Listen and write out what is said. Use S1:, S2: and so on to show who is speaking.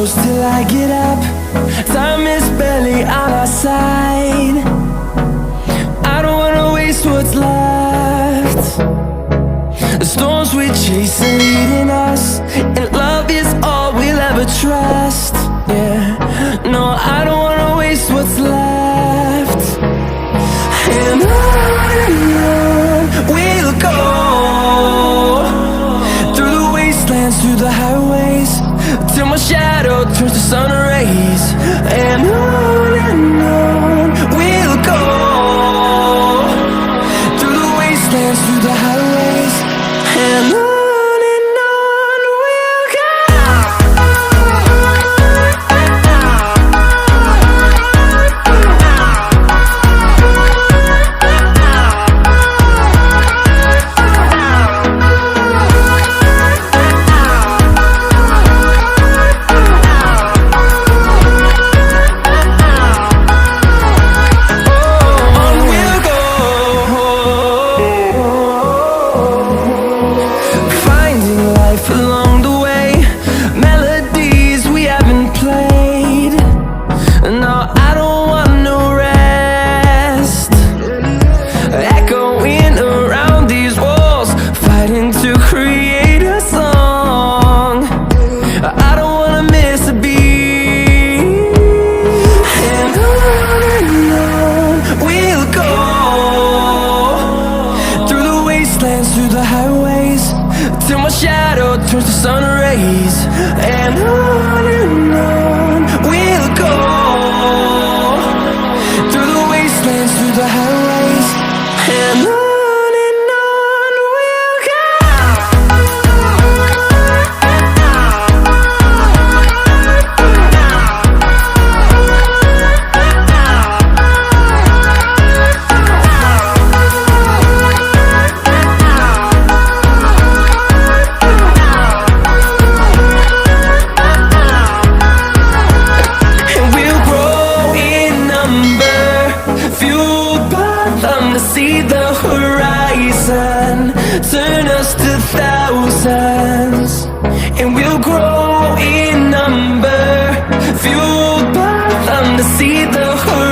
S1: close till I get up. Time is barely on our side. I don't wanna waste what's left. The storms we chase are leading us, and love is all we'll ever trust. Yeah, no, I don't wanna waste what's left. And on we'll go, through the wastelands, through the highways, till my shadow turns to sun rays. And on we'll go, through the wastelands, through the highways, and on we'll go. Along the way, melodies we haven't played. No, I don't want no rest. Echoing around these walls, fighting to create a song. I don't wanna miss a beat. And on we'll go, through the wastelands, through the highways, till my shadow turns to sun rays. And on we'll go, through the wastelands, through the highways, and on we'll go. To see the horizon turn us to thousands, and we'll grow in number, fueled by them to see the horizon.